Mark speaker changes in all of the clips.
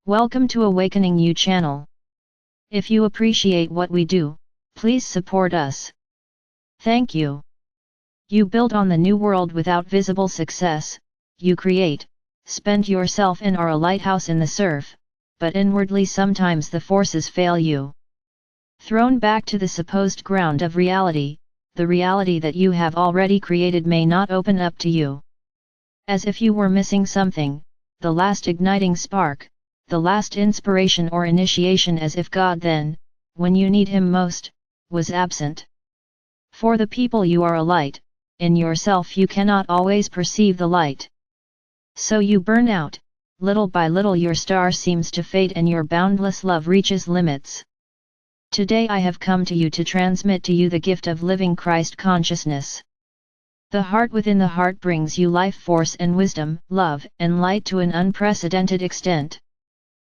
Speaker 1: Welcome to Awakening You channel. If you appreciate what we do, please support us. Thank you. You build on the new world without visible success. You create, spend yourself and are a lighthouse in the surf, but inwardly sometimes the forces fail you. Thrown back to the supposed ground of reality, the reality that you have already created may not open up to you. As if you were missing something, the last igniting spark, the last inspiration or initiation, as if God then, when you need Him most, was absent. For the people you are a light, in yourself you cannot always perceive the light. So you burn out, little by little your star seems to fade and your boundless love reaches limits. Today I have come to you to transmit to you the gift of living Christ consciousness. The heart within the heart brings you life force and wisdom, love and light to an unprecedented extent.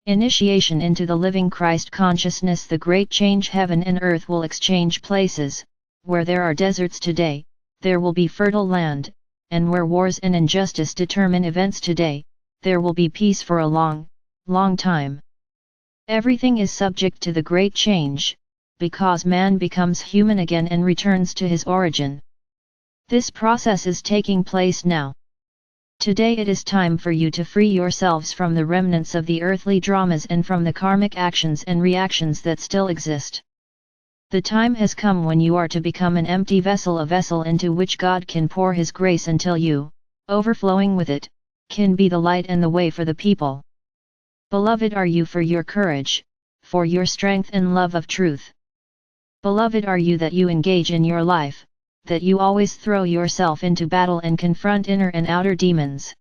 Speaker 1: Initiation into the living Christ consciousness. The great change. Heaven and earth will exchange places. Where there are deserts today, there will be fertile land, and where wars and injustice determine events today, there will be peace for a long, long time. Everything is subject to the great change, because man becomes human again and returns to his origin. This process is taking place now. Today it is time for you to free yourselves from the remnants of the earthly dramas and from the karmic actions and reactions that still exist. The time has come when you are to become an empty vessel, a vessel into which God can pour His grace until you, overflowing with it, can be the light and the way for the people. Beloved are you for your courage, for your strength and love of truth. Beloved are you that you engage in your life, that you always throw yourself into battle and confront inner and outer demons.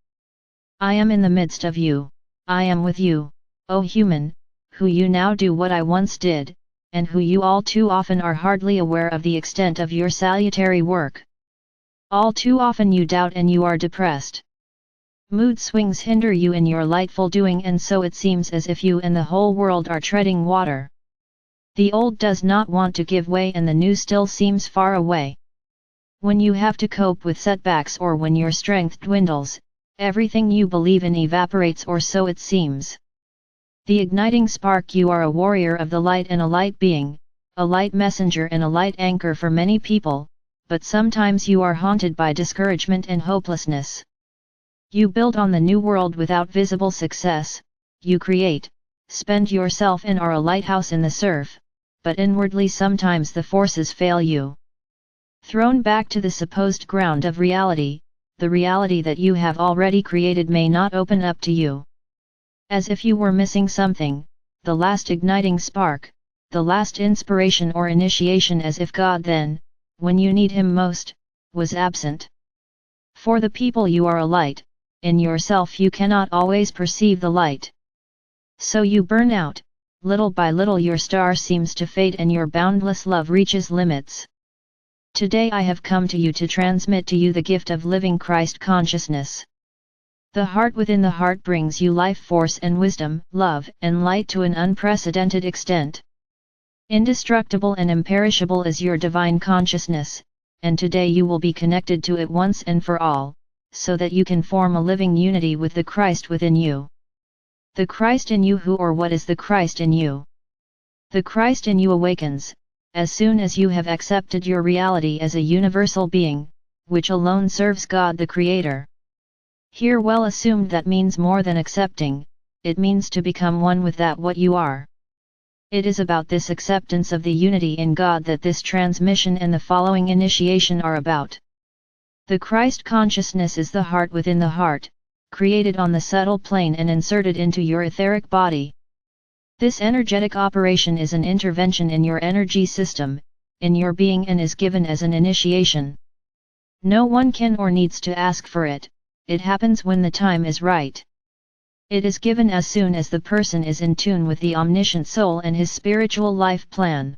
Speaker 1: I am in the midst of you, I am with you, O human, who you now do what I once did, and who you all too often are hardly aware of the extent of your salutary work. All too often you doubt and you are depressed. Mood swings hinder you in your lightful doing, and so it seems as if you and the whole world are treading water. The old does not want to give way and the new still seems far away. When you have to cope with setbacks or when your strength dwindles, everything you believe in evaporates, or so it seems. The igniting spark. You are a warrior of the light and a light being, a light messenger and a light anchor for many people, but sometimes you are haunted by discouragement and hopelessness. You build on the new world without visible success. You create, spend yourself and are a lighthouse in the surf, but inwardly sometimes the forces fail you. Thrown back to the supposed ground of reality, the reality that you have already created may not open up to you. As if you were missing something, the last igniting spark, the last inspiration or initiation, as if God then, when you need Him most, was absent. For the people you are a light, in yourself you cannot always perceive the light. So you burn out, little by little your star seems to fade and your boundless love reaches limits. Today I have come to you to transmit to you the gift of living Christ consciousness. The heart within the heart brings you life force and wisdom, love and light to an unprecedented extent. Indestructible and imperishable is your divine consciousness, and today you will be connected to it once and for all, so that you can form a living unity with the Christ within you. The Christ in you. Who or what is the Christ in you? The Christ in you awakens, as soon as you have accepted your reality as a universal being, which alone serves God the Creator. Here well assumed that means more than accepting, it means to become one with that what you are. It is about this acceptance of the unity in God that this transmission and the following initiation are about. The Christ consciousness is the heart within the heart, created on the subtle plane and inserted into your etheric body. This energetic operation is an intervention in your energy system, in your being, and is given as an initiation. No one can or needs to ask for it, it happens when the time is right. It is given as soon as the person is in tune with the omniscient soul and his spiritual life plan.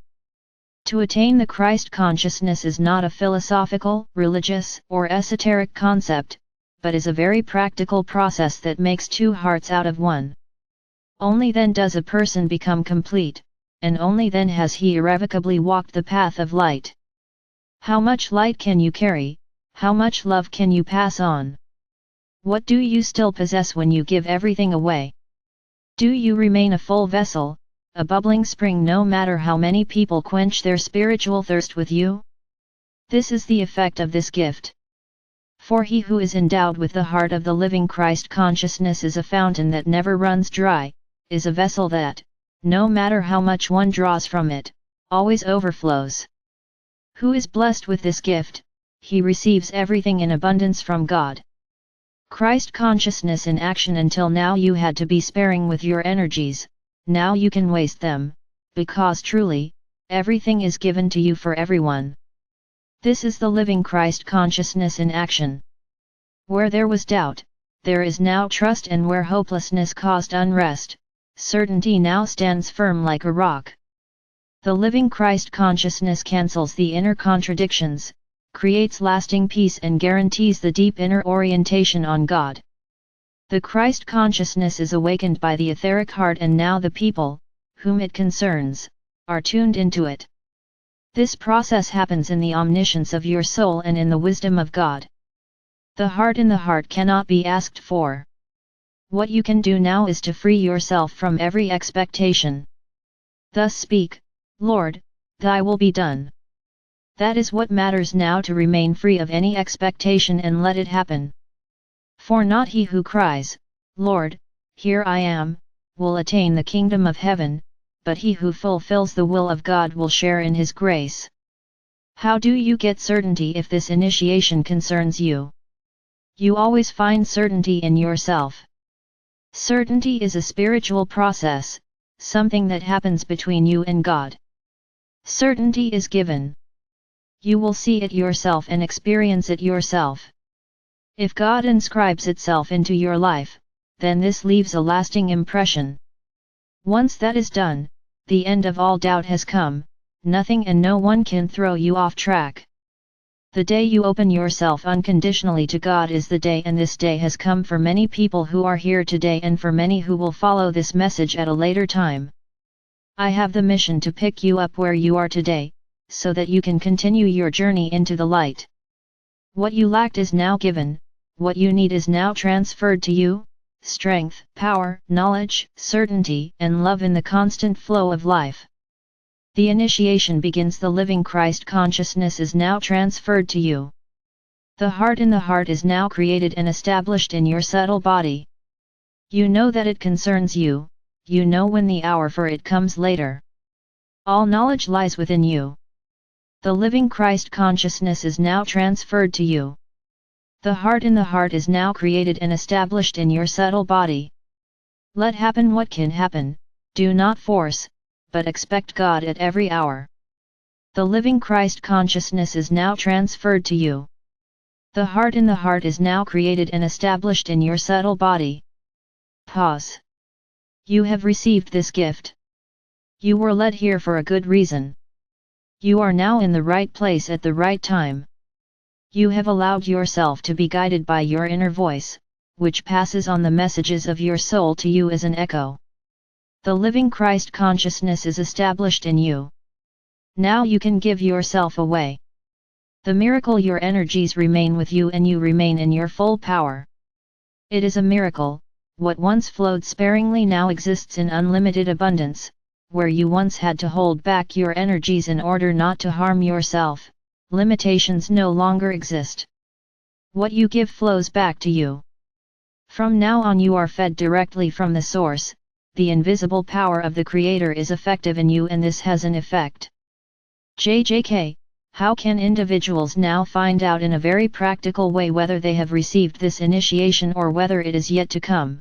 Speaker 1: To attain the Christ consciousness is not a philosophical, religious, or esoteric concept, but is a very practical process that makes two hearts out of one. Only then does a person become complete, and only then has he irrevocably walked the path of light. How much light can you carry? How much love can you pass on? What do you still possess when you give everything away? Do you remain a full vessel, a bubbling spring no matter how many people quench their spiritual thirst with you? This is the effect of this gift. For he who is endowed with the heart of the living Christ consciousness is a fountain that never runs dry, is a vessel that, no matter how much one draws from it, always overflows. Who is blessed with this gift, he receives everything in abundance from God. Christ consciousness in action. Until now you had to be sparing with your energies, now you can waste them, because truly, everything is given to you for everyone. This is the living Christ consciousness in action. Where there was doubt, there is now trust, and where hopelessness caused unrest, certainty now stands firm like a rock. The living Christ consciousness cancels the inner contradictions, creates lasting peace, and guarantees the deep inner orientation on God. The Christ consciousness is awakened by the etheric heart, and now the people, whom it concerns, are tuned into it. This process happens in the omniscience of your soul and in the wisdom of God. The heart in the heart cannot be asked for. What you can do now is to free yourself from every expectation. Thus speak, Lord, thy will be done. That is what matters now, to remain free of any expectation and let it happen. For not he who cries, Lord, here I am, will attain the kingdom of heaven, but he who fulfills the will of God will share in his grace. How do you get certainty if this initiation concerns you? You always find certainty in yourself. Certainty is a spiritual process, something that happens between you and God. Certainty is given. You will see it yourself and experience it yourself. If God inscribes itself into your life, then this leaves a lasting impression. Once that is done, the end of all doubt has come, nothing and no one can throw you off track. The day you open yourself unconditionally to God is the day, and this day has come for many people who are here today and for many who will follow this message at a later time. I have the mission to pick you up where you are today, so that you can continue your journey into the light. What you lacked is now given, what you need is now transferred to you: strength, power, knowledge, certainty, and love in the constant flow of life. The initiation begins. The living Christ consciousness is now transferred to you. The heart in the heart is now created and established in your subtle body. You know that it concerns you, you know when the hour for it comes later. All knowledge lies within you. The living Christ consciousness is now transferred to you. The heart in the heart is now created and established in your subtle body. Let happen what can happen, do not force, but expect God at every hour. The living Christ consciousness is now transferred to you. The heart in the heart is now created and established in your subtle body. Pause. You have received this gift. You were led here for a good reason. You are now in the right place at the right time. You have allowed yourself to be guided by your inner voice, which passes on the messages of your soul to you as an echo. The living Christ consciousness is established in you. Now you can give yourself away. The miracle: your energies remain with you and you remain in your full power. It is a miracle. What once flowed sparingly now exists in unlimited abundance. Where you once had to hold back your energies in order not to harm yourself, limitations no longer exist. What you give flows back to you. From now on you are fed directly from the source. The invisible power of the Creator is effective in you, and this has an effect. JJK, how can individuals now find out in a very practical way whether they have received this initiation or whether it is yet to come?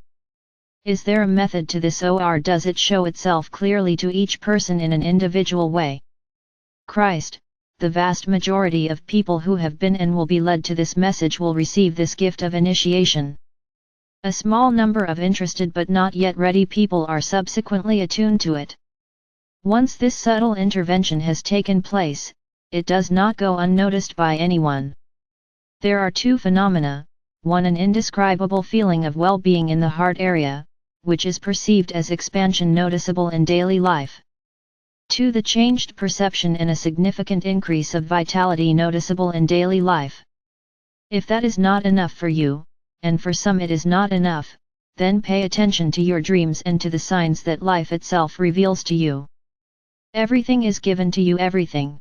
Speaker 1: Is there a method to this, or does it show itself clearly to each person in an individual way? Christ, the vast majority of people who have been and will be led to this message will receive this gift of initiation. A small number of interested but not yet ready people are subsequently attuned to it. Once this subtle intervention has taken place, it does not go unnoticed by anyone. There are two phenomena: one, an indescribable feeling of well-being in the heart area, which is perceived as expansion noticeable in daily life. 2. The changed perception and a significant increase of vitality noticeable in daily life. If that is not enough for you, and for some it is not enough, then pay attention to your dreams and to the signs that life itself reveals to you. Everything is given to you, everything.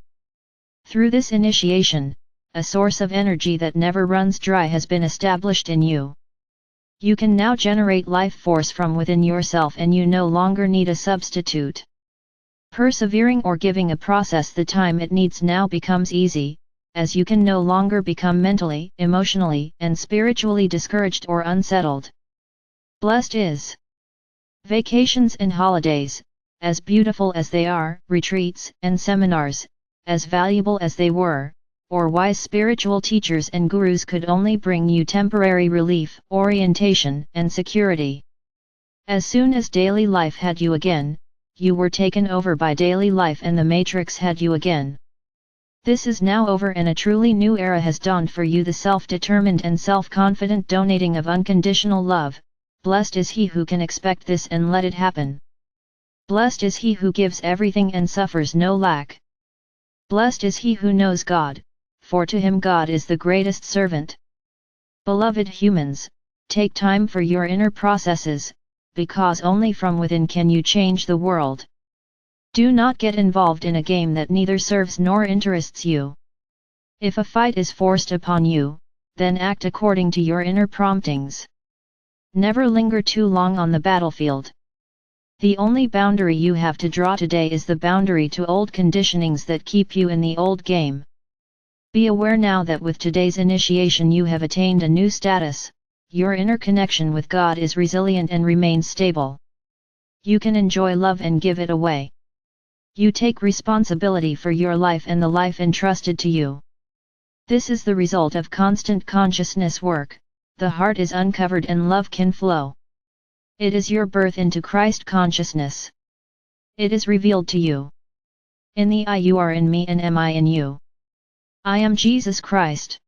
Speaker 1: Through this initiation, a source of energy that never runs dry has been established in you. You can now generate life force from within yourself and you no longer need a substitute. Persevering or giving a process the time it needs now becomes easy, as you can no longer become mentally, emotionally, and spiritually discouraged or unsettled. Blessed is. Vacations and holidays, as beautiful as they are, retreats and seminars, as valuable as they were, or wise spiritual teachers and gurus could only bring you temporary relief, orientation, and security. As soon as daily life had you again, you were taken over by daily life and the matrix had you again. This is now over and a truly new era has dawned for you, the self-determined and self-confident donating of unconditional love. Blessed is he who can expect this and let it happen. Blessed is he who gives everything and suffers no lack. Blessed is he who knows God, for to him God is the greatest servant. Beloved humans, take time for your inner processes, because only from within can you change the world. Do not get involved in a game that neither serves nor interests you. If a fight is forced upon you, then act according to your inner promptings. Never linger too long on the battlefield. The only boundary you have to draw today is the boundary to old conditionings that keep you in the old game. Be aware now that with today's initiation you have attained a new status. Your inner connection with God is resilient and remains stable. You can enjoy love and give it away. You take responsibility for your life and the life entrusted to you. This is the result of constant consciousness work. The heart is uncovered and love can flow. It is your birth into Christ consciousness. It is revealed to you. In the I you are in me and am I in you. I am Jesus Christ.